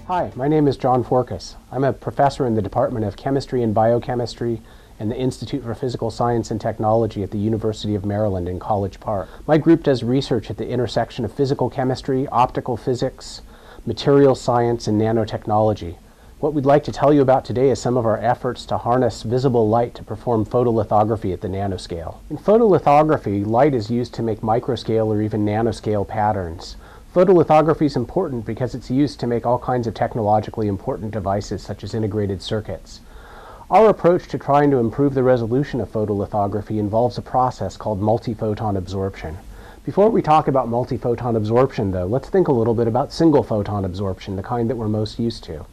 Hi, my name is John Forkas. I'm a professor in the Department of Chemistry and Biochemistry and the Institute for Physical Science and Technology at the University of Maryland in College Park. My group does research at the intersection of physical chemistry, optical physics, material science, and nanotechnology. What we'd like to tell you about today is some of our efforts to harness visible light to perform photolithography at the nanoscale. In photolithography, light is used to make microscale or even nanoscale patterns. Photolithography is important because it's used to make all kinds of technologically important devices such as integrated circuits. Our approach to trying to improve the resolution of photolithography involves a process called multiphoton absorption. Before we talk about multiphoton absorption, though, let's think a little bit about single photon absorption, the kind that we're most used to.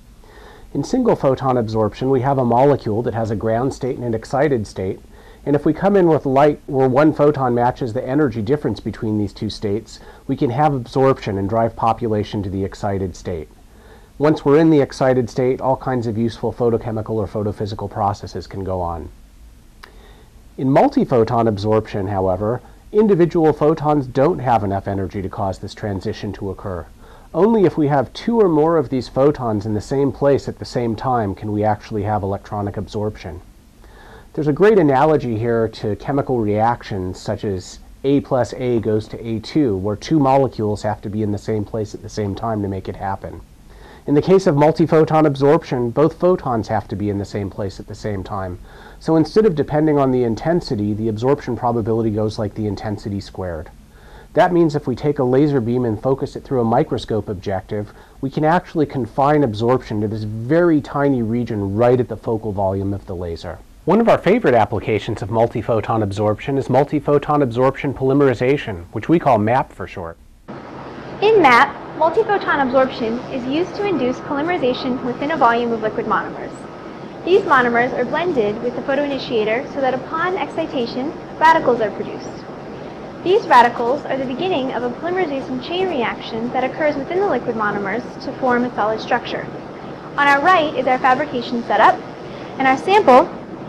In single photon absorption, we have a molecule that has a ground state and an excited state, and if we come in with light where one photon matches the energy difference between these two states, we can have absorption and drive population to the excited state. Once we're in the excited state, all kinds of useful photochemical or photophysical processes can go on. In multiphoton absorption, however, individual photons don't have enough energy to cause this transition to occur. Only if we have two or more of these photons in the same place at the same time can we actually have electronic absorption. There's a great analogy here to chemical reactions such as A plus A goes to A2, where two molecules have to be in the same place at the same time to make it happen. In the case of multiphoton absorption, both photons have to be in the same place at the same time. So instead of depending on the intensity, the absorption probability goes like the intensity squared. That means if we take a laser beam and focus it through a microscope objective, we can actually confine absorption to this very tiny region right at the focal volume of the laser. One of our favorite applications of multiphoton absorption is multiphoton absorption polymerization, which we call MAP for short. In MAP, multiphoton absorption is used to induce polymerization within a volume of liquid monomers. These monomers are blended with the photoinitiator so that upon excitation, radicals are produced. These radicals are the beginning of a polymerization chain reaction that occurs within the liquid monomers to form a solid structure. On our right is our fabrication setup, and our sample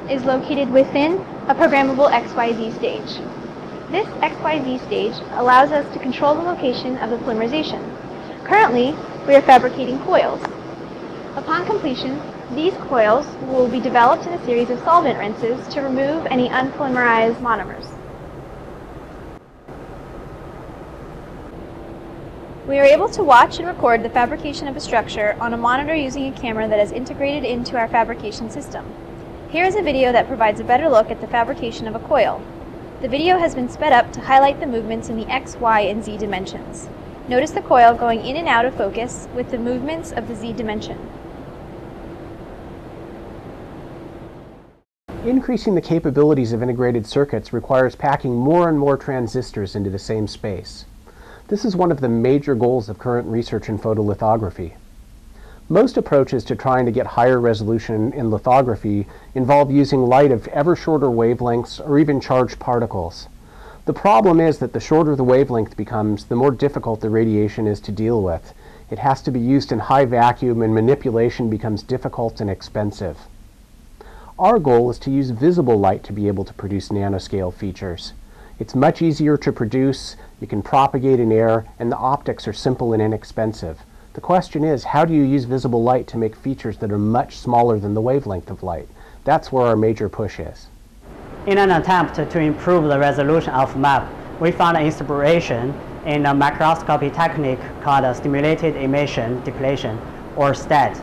is located within a programmable XYZ stage. This XYZ stage allows us to control the location of the polymerization. Currently, we are fabricating coils. Upon completion, these coils will be developed in a series of solvent rinses to remove any unpolymerized monomers. We are able to watch and record the fabrication of a structure on a monitor using a camera that is integrated into our fabrication system. Here is a video that provides a better look at the fabrication of a coil. The video has been sped up to highlight the movements in the X, Y, and Z dimensions. Notice the coil going in and out of focus with the movements of the Z dimension. Increasing the capabilities of integrated circuits requires packing more and more transistors into the same space. This is one of the major goals of current research in photolithography. Most approaches to trying to get higher resolution in lithography involve using light of ever shorter wavelengths or even charged particles. The problem is that the shorter the wavelength becomes, the more difficult the radiation is to deal with. It has to be used in high vacuum and manipulation becomes difficult and expensive. Our goal is to use visible light to be able to produce nanoscale features. It's much easier to produce, you can propagate in air, and the optics are simple and inexpensive. The question is, how do you use visible light to make features that are much smaller than the wavelength of light? That's where our major push is. In an attempt to improve the resolution of MAP, we found inspiration in a microscopy technique called stimulated emission depletion, or STED.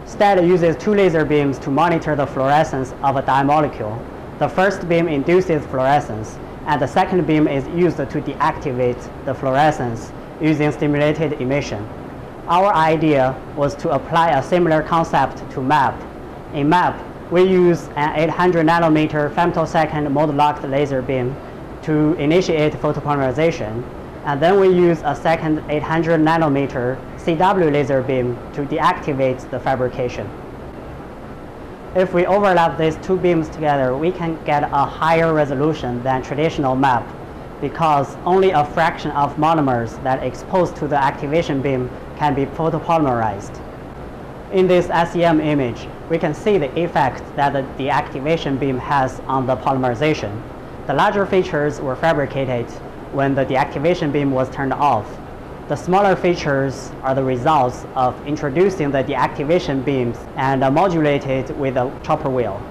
STED uses two laser beams to monitor the fluorescence of a dye molecule. The first beam induces fluorescence, and the second beam is used to deactivate the fluorescence using stimulated emission. Our idea was to apply a similar concept to MAP. In MAP, we use an 800 nanometer femtosecond mode-locked laser beam to initiate photopolymerization, and then we use a second 800 nanometer CW laser beam to deactivate the fabrication. If we overlap these two beams together, we can get a higher resolution than traditional MAP because only a fraction of monomers that are exposed to the activation beam can be photopolymerized. In this SEM image, we can see the effect that the deactivation beam has on the polymerization. The larger features were fabricated when the deactivation beam was turned off. The smaller features are the results of introducing the deactivation beams and modulated with a chopper wheel.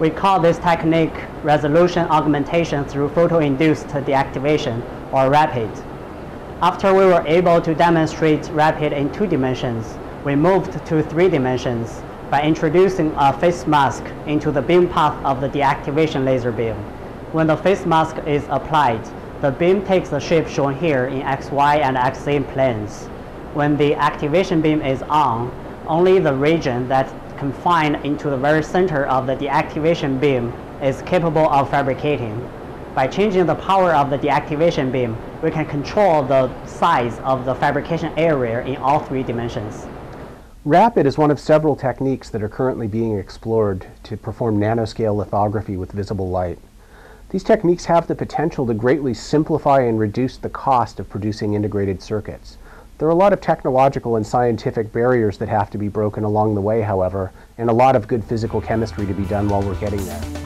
We call this technique resolution augmentation through photo-induced deactivation, or RAPID. After we were able to demonstrate RAPID in 2 dimensions, we moved to 3 dimensions by introducing a face mask into the beam path of the deactivation laser beam. When the face mask is applied, the beam takes the shape shown here in XY and XZ planes. When the activation beam is on, only the region that's confined into the very center of the deactivation beam is capable of fabricating. By changing the power of the deactivation beam, we can control the size of the fabrication area in all 3 dimensions. RAPID is one of several techniques that are currently being explored to perform nanoscale lithography with visible light. These techniques have the potential to greatly simplify and reduce the cost of producing integrated circuits. There are a lot of technological and scientific barriers that have to be broken along the way, however, and a lot of good physical chemistry to be done while we're getting there.